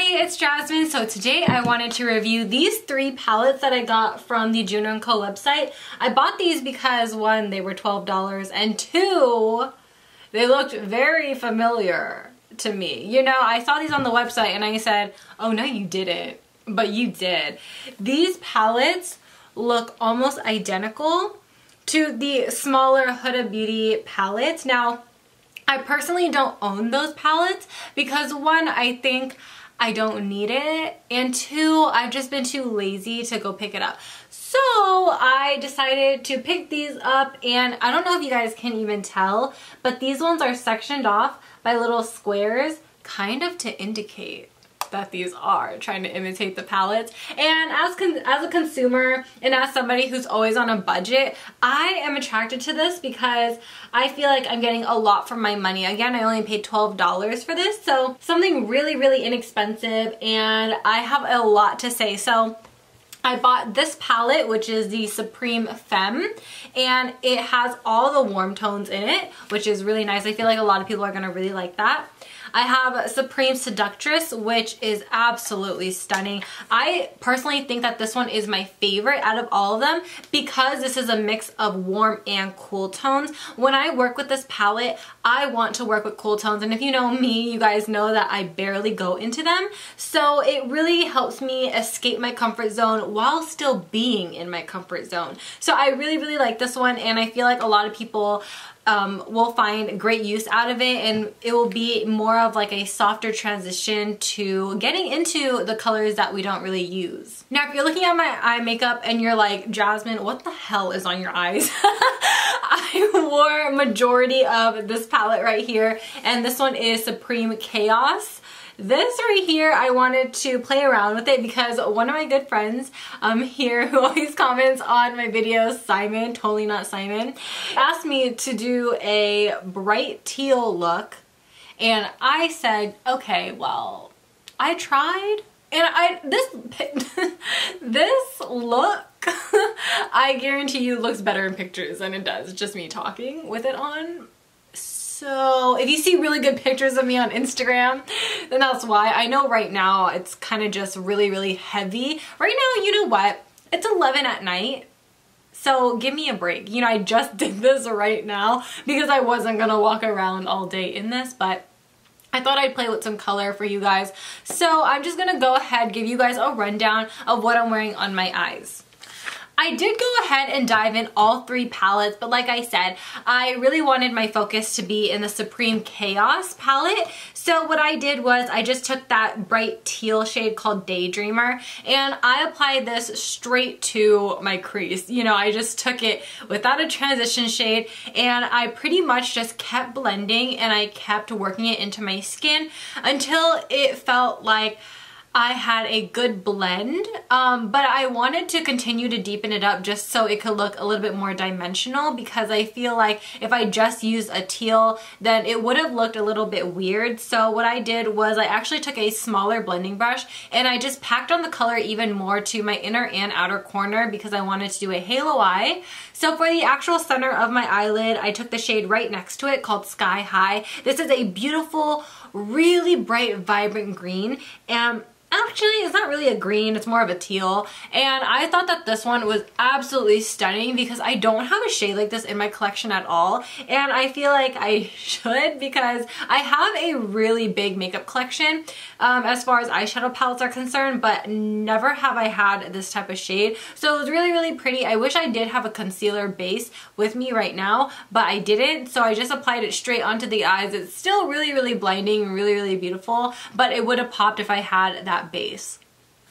Hi, it's Jasmine. So today I wanted to review these 3 palettes that I got from the Juno&Co website. I bought these because 1, they were $12, and 2, they looked very familiar to me. You know, I saw these on the website and I said, oh no you didn't, but you did. These palettes look almost identical to the smaller Huda Beauty palettes. Now, I personally don't own those palettes because 1, I think I don't need it, and 2, I've just been too lazy to go pick it up. So I decided to pick these up, and I don't know if you guys can even tell, but these ones are sectioned off by little squares, kind of to indicate that these are trying to imitate the palettes. And as a consumer and as somebody who's always on a budget, I am attracted to this because I feel like I'm getting a lot for my money. Again, I only paid $12 for this, so something really, really inexpensive, and I have a lot to say. So I bought this palette, which is the Supreme Femme, and it has all the warm tones in it, which is really nice. I feel like a lot of people are gonna really like that. I have Supreme Seductress, which is absolutely stunning. I personally think that this one is my favorite out of all of them because this is a mix of warm and cool tones. When I work with this palette, I want to work with cool tones, and if you know me, you guys know that I barely go into them. So it really helps me escape my comfort zone while still being in my comfort zone. So I really, really like this one, and I feel like a lot of people will find great use out of it, and it will be more of like a softer transition to getting into the colors that we don't really use. Now, if you're looking at my eye makeup and you're like, Jasmine, what the hell is on your eyes? I wore majority of this palette right here, and this one is Supreme Chaos. This right here, I wanted to play around with it because one of my good friends here who always comments on my videos, Simon, totally not Simon, asked me to do a bright teal look, and I said, okay, well, I tried, and this look, I guarantee you looks better in pictures than it does just me talking with it on. So if you see really good pictures of me on Instagram, then that's why. I know right now it's kind of just really, really heavy. Right now, you know what? It's 11 at night. So give me a break. You know, I just did this right now because I wasn't gonna walk around all day in this, but I thought I'd play with some color for you guys. So I'm just gonna go ahead, give you guys a rundown of what I'm wearing on my eyes. I did go ahead and dive in all 3 palettes, but like I said, I really wanted my focus to be in the Supreme Chaos palette. So what I did was I just took that bright teal shade called Daydreamer, and I applied this straight to my crease. You know, I just took it without a transition shade, and I pretty much just kept blending and I kept working it into my skin until it felt like I had a good blend, but I wanted to continue to deepen it up just so it could look a little bit more dimensional, because I feel like if I just used a teal, then it would have looked a little bit weird. So what I did was I actually took a smaller blending brush and I just packed on the color even more to my inner and outer corner because I wanted to do a halo eye. So for the actual center of my eyelid, I took the shade right next to it called Sky High. This is a beautiful, really bright, vibrant green, and actually, it's not really a green, it's more of a teal. And I thought that this one was absolutely stunning because I don't have a shade like this in my collection at all. And I feel like I should because I have a really big makeup collection as far as eyeshadow palettes are concerned, but never have I had this type of shade. So it was really, really pretty. I wish I did have a concealer base with me right now, but I didn't. So I just applied it straight onto the eyes. It's still really, really blinding and really, really beautiful, but it would have popped if I had that base.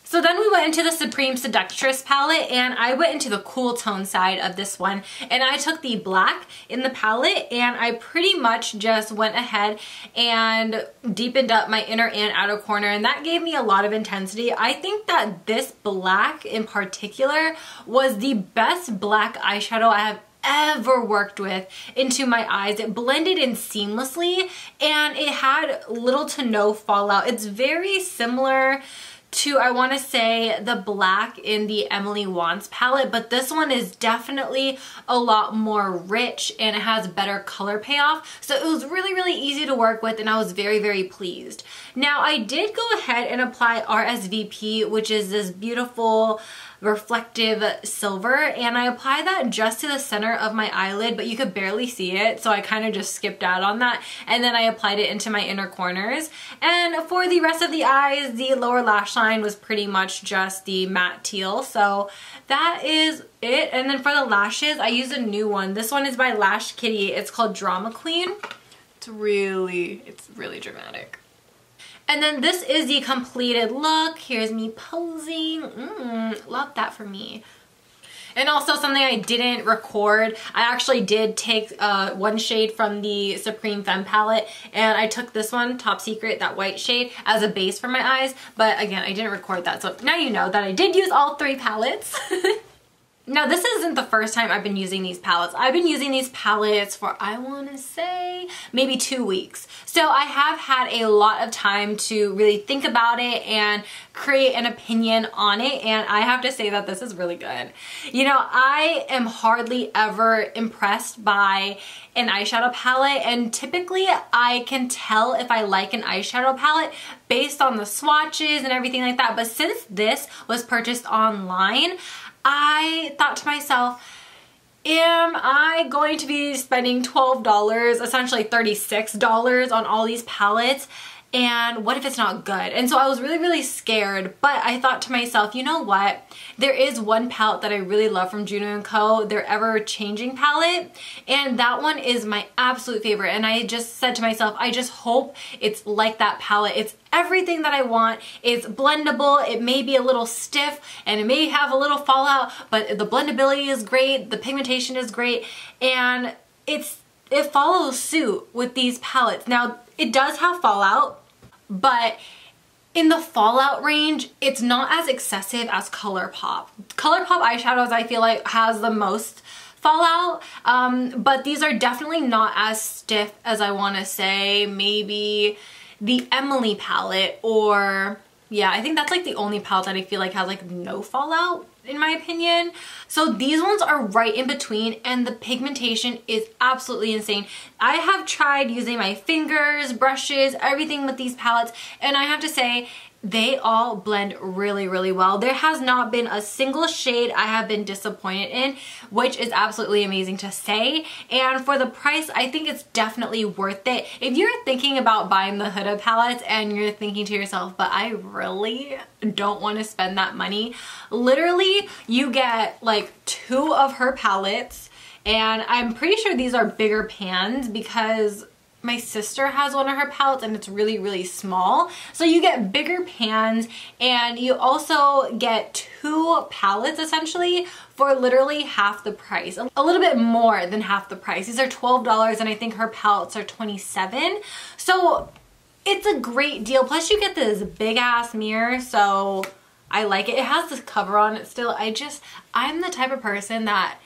So then we went into the Supreme Seductress palette, and I went into the cool tone side of this one, and I took the black in the palette and I pretty much just went ahead and deepened up my inner and outer corner, and that gave me a lot of intensity. I think that this black in particular was the best black eyeshadow I have ever worked with into my eyes. It blended in seamlessly and it had little to no fallout. It's very similar to, I want to say, the black in the Emily Wants palette, but this one is definitely a lot more rich and it has better color payoff. So it was really, really easy to work with and I was very, very pleased. Now I did go ahead and apply RSVP, which is this beautiful reflective silver, and I applied that just to the center of my eyelid, but you could barely see it, so I kind of just skipped out on that, and then I applied it into my inner corners. And for the rest of the eyes, the lower lash line was pretty much just the matte teal, so that is it. And then for the lashes, I used a new one. This one is by Lash Kitty. It's called Drama Queen. It's really dramatic. And then this is the completed look. Here's me posing. Love that for me. And also something I didn't record, I actually did take one shade from the Supreme Femme palette, and I took this one, Top Secret, that white shade, as a base for my eyes. But again, I didn't record that, so now you know that I did use all 3 palettes. Now this isn't the first time I've been using these palettes. I've been using these palettes for, I want to say, maybe 2 weeks. So I have had a lot of time to really think about it and create an opinion on it, and I have to say that this is really good. You know, I am hardly ever impressed by an eyeshadow palette, and typically I can tell if I like an eyeshadow palette based on the swatches and everything like that, but since this was purchased online, I thought to myself, am I going to be spending $12, essentially $36 on all these palettes? And what if it's not good? And so I was really, really scared, but I thought to myself, you know what? There is one palette that I really love from juno&co, their Everchanging palette, and that one is my absolute favorite. And I just said to myself, I just hope it's like that palette. It's everything that I want. It's blendable, it may be a little stiff, and it may have a little fallout, but the blendability is great, the pigmentation is great, and it follows suit with these palettes. Now, it does have fallout, but in the fallout range, it's not as excessive as ColourPop. ColourPop eyeshadows, I feel like, has the most fallout, but these are definitely not as stiff as, I want to say, maybe the Emily palette, or yeah, I think that's like the only palette that I feel like has like no fallout, in my opinion. So these ones are right in between, and the pigmentation is absolutely insane. I have tried using my fingers, brushes, everything with these palettes, and I have to say, they all blend really, really well. There has not been a single shade I have been disappointed in, which is absolutely amazing to say. And for the price, I think it's definitely worth it. If you're thinking about buying the Huda palettes and you're thinking to yourself, but I really don't want to spend that money, literally you get like 2 of her palettes, and I'm pretty sure these are bigger pans because my sister has one of her palettes and it's really, really small. So you get bigger pans, and you also get 2 palettes essentially for literally half the price. A little bit more than half the price. These are $12 and I think her palettes are $27. So it's a great deal. Plus you get this big ass mirror, so I like it. It has this cover on it still. I'm the type of person that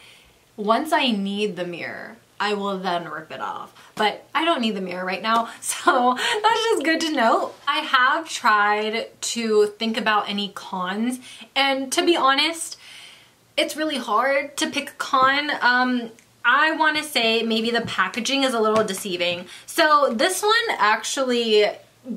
once I need the mirror, I will then rip it off. But I don't need the mirror right now, so that's just good to know. I have tried to think about any cons, and to be honest, it's really hard to pick a con. I want to say maybe the packaging is a little deceiving. So this one actually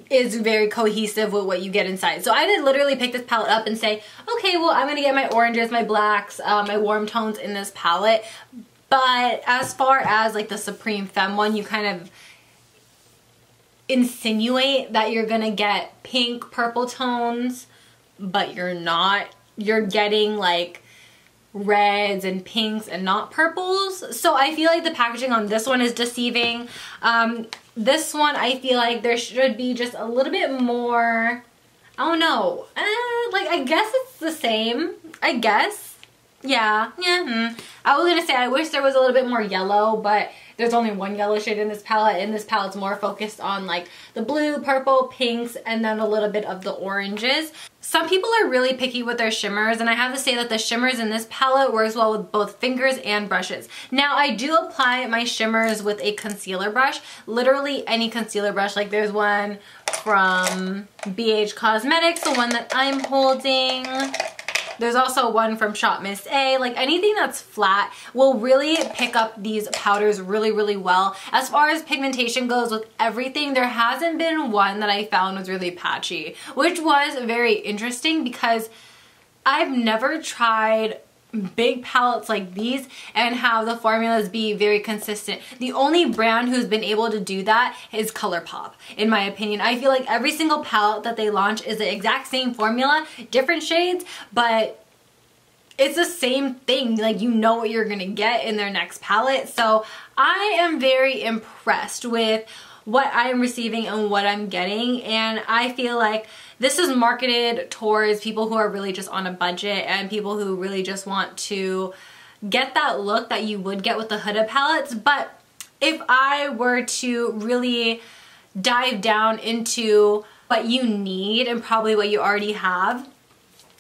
is very cohesive with what you get inside. So I did literally pick this palette up and say, okay, well, I'm gonna get my oranges, my blacks, my warm tones in this palette. But as far as like the Supreme Femme one, you kind of insinuate that you're gonna get pink, purple tones, but you're not. You're getting like reds and pinks and not purples. So I feel like the packaging on this one is deceiving. This one, I feel like there should be just a little bit more, I don't know, like I guess it's the same, I guess. Yeah. I was gonna say I wish there was a little bit more yellow, but there's only one yellow shade in this palette, and this palette's more focused on like the blue, purple, pinks, and then a little bit of the oranges. Some people are really picky with their shimmers, and I have to say that the shimmers in this palette works well with both fingers and brushes. Now, I do apply my shimmers with a concealer brush, literally any concealer brush. Like there's one from BH Cosmetics, the one that I'm holding. There's also one from ShopMissA. Like anything that's flat will really pick up these powders really, really well. As far as pigmentation goes with everything, there hasn't been one that I found was really patchy, which was very interesting because I've never tried big palettes like these and have the formulas be very consistent. The only brand who's been able to do that is ColourPop, in my opinion. I feel like every single palette that they launch is the exact same formula, different shades, but it's the same thing. Like, you know what you're gonna get in their next palette. So I am very impressed with what I'm receiving and what I'm getting, and I feel like this is marketed towards people who are really just on a budget and people who really just want to get that look that you would get with the Huda palettes. But if I were to really dive down into what you need and probably what you already have,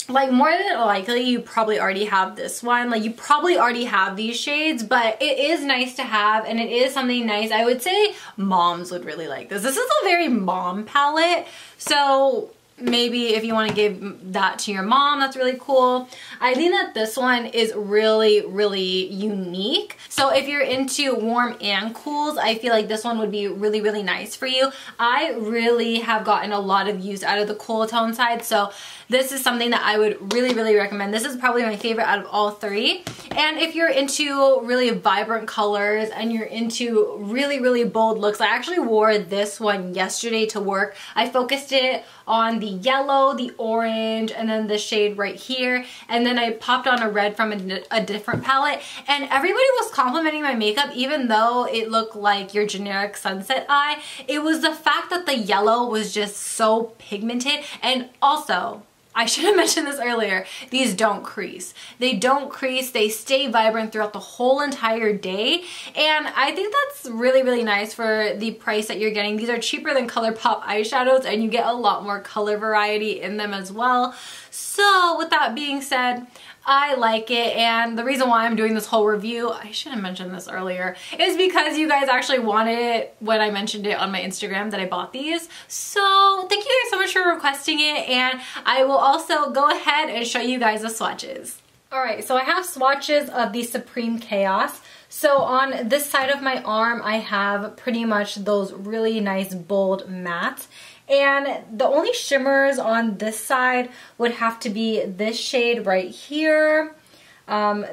like more than likely you probably already have this one. Like you probably already have these shades, but it is nice to have and it is something nice. I would say moms would really like this. This is a very mom palette, so maybe if you want to give that to your mom, that's really cool. I think that this one is really, really unique. So if you're into warm and cools, I feel like this one would be really, really nice for you. I really have gotten a lot of use out of the cool tone side, so this is something that I would really, really recommend. This is probably my favorite out of all three. And if you're into really vibrant colors and you're into really, really bold looks, I actually wore this one yesterday to work. I focused it on the yellow, the orange, and then the shade right here. And then I popped on a red from a different palette. And everybody was complimenting my makeup, even though it looked like your generic sunset eye. It was the fact that the yellow was just so pigmented. And also, I should have mentioned this earlier, these don't crease. They don't crease, they stay vibrant throughout the whole entire day, and I think that's really, really nice for the price that you're getting. These are cheaper than ColourPop eyeshadows and you get a lot more color variety in them as well. So with that being said, I like it, and the reason why I'm doing this whole review, I should have mentioned this earlier, is because you guys actually wanted it when I mentioned it on my Instagram that I bought these. So thank you guys so much for requesting it, and I will also go ahead and show you guys the swatches. Alright, so I have swatches of the Supreme Chaos. So on this side of my arm, I have pretty much those really nice bold mattes. And the only shimmers on this side would have to be this shade right here,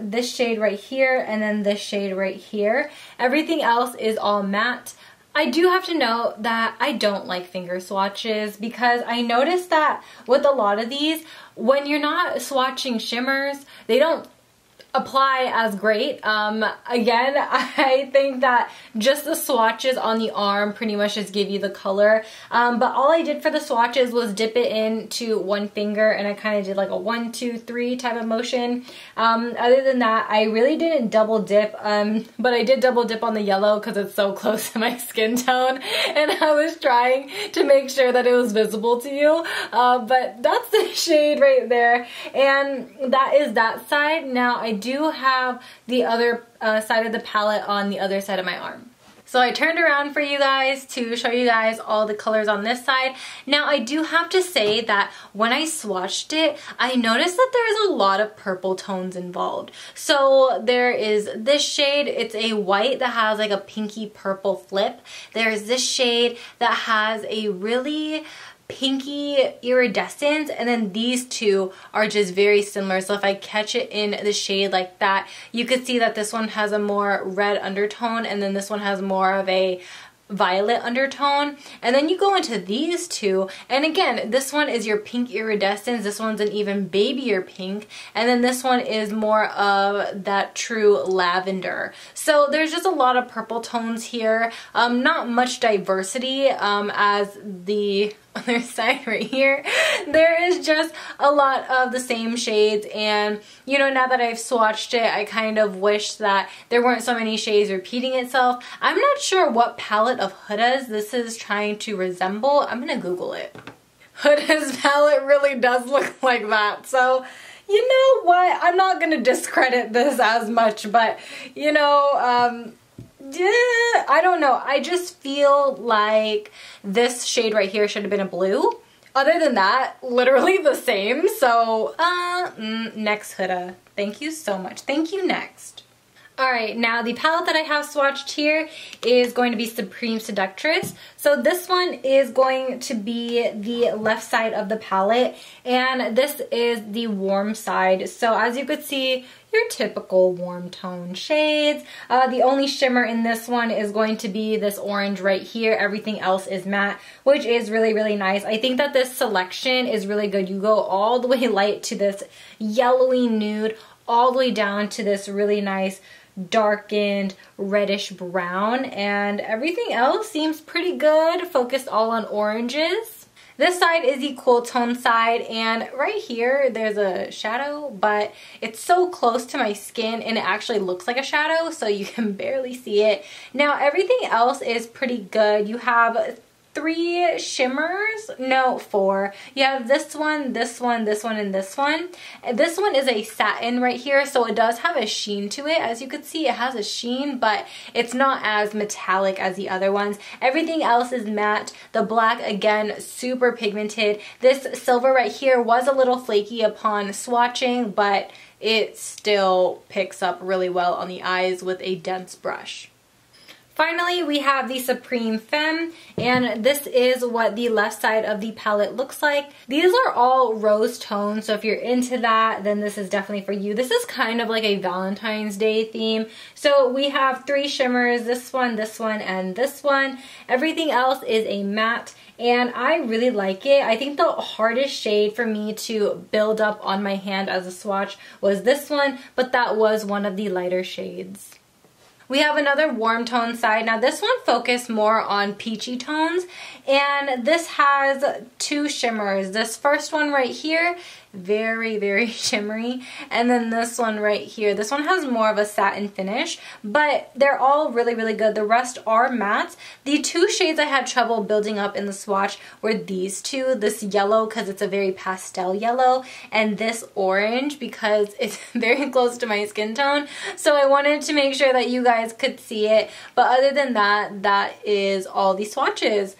this shade right here, and then this shade right here. Everything else is all matte. I do have to note that I don't like finger swatches because I noticed that with a lot of these, when you're not swatching shimmers, they don't apply as great. Again, I think that just the swatches on the arm pretty much just give you the color. But all I did for the swatches was dip it into one finger, and I kind of did like a 1, 2, 3 type of motion. Other than that, I really didn't double dip, but I did double dip on the yellow because it's so close to my skin tone, and I was trying to make sure that it was visible to you. But that's the shade right there, and that is that side. Now I do have the other side of the palette on the other side of my arm. So I turned around for you guys to show you guys all the colors on this side. Now I do have to say that when I swatched it, I noticed that there's a lot of purple tones involved. So there is this shade, it's a white that has like a pinky purple flip. There's this shade that has a really pinky iridescence, and then these two are just very similar. So if I catch it in the shade like that, you could see that this one has a more red undertone and then this one has more of a violet undertone. And then you go into these two, and again, this one is your pink iridescence, this one's an even babier pink, and then this one is more of that true lavender. So there's just a lot of purple tones here. Not much diversity as the other side right here. There is just a lot of the same shades, and you know, now that I've swatched it, I kind of wish that there weren't so many shades repeating itself. I'm not sure what palette of Huda's this is trying to resemble. I'm gonna Google it. Huda's palette really does look like that, so you know what, I'm not gonna discredit this as much, but you know, I don't know. I just feel like this shade right here should have been a blue. Other than that, literally the same. So, next Huda. Thank you so much. Thank you, next. Alright, now the palette that I have swatched here is going to be Supreme Seductress. So this one is going to be the left side of the palette, and this is the warm side. So as you could see, your typical warm tone shades. The only shimmer in this one is going to be this orange right here. Everything else is matte, which is really, really nice. I think that this selection is really good. You go all the way light to this yellowy nude, all the way down to this really nice darkened reddish brown, and everything else seems pretty good, focused all on oranges. This side is the cool tone side, and right here there's a shadow, but it's so close to my skin and it actually looks like a shadow, so you can barely see it. Now everything else is pretty good. You have 3 shimmers, no, 4. You have this one, this one, this one, and this one. And this one is a satin right here, so it does have a sheen to it. As you can see, it has a sheen, but it's not as metallic as the other ones. Everything else is matte. The black, again, super pigmented. This silver right here was a little flaky upon swatching, but it still picks up really well on the eyes with a dense brush. Finally, we have the Supreme Femme, and this is what the left side of the palette looks like. These are all rose tones, so if you're into that, then this is definitely for you. This is kind of like a Valentine's Day theme. So we have 3 shimmers, this one, and this one. Everything else is a matte, and I really like it. I think the hardest shade for me to build up on my hand as a swatch was this one, but that was one of the lighter shades. We have another warm tone side. Now this one focused more on peachy tones, and this has 2 shimmers. This first one right here, very, very shimmery, and then this one right here. This one has more of a satin finish, but they're all really, really good. The rest are mattes. The 2 shades I had trouble building up in the swatch were these 2, this yellow because it's a very pastel yellow, and this orange because it's very close to my skin tone. So I wanted to make sure that you guys could see it, but other than that, that is all the swatches.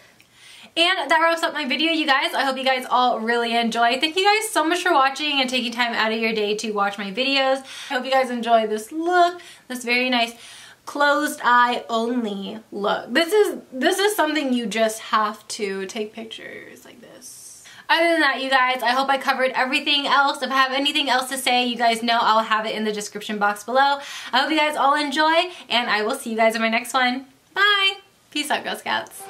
And that wraps up my video, you guys. I hope you guys all really enjoy. Thank you guys so much for watching and taking time out of your day to watch my videos. I hope you guys enjoy this look, this very nice closed eye only look. This is something you just have to take pictures like this. Other than that, you guys, I hope I covered everything else. If I have anything else to say, you guys know I'll have it in the description box below. I hope you guys all enjoy, and I will see you guys in my next one. Bye! Peace out, Girl Scouts.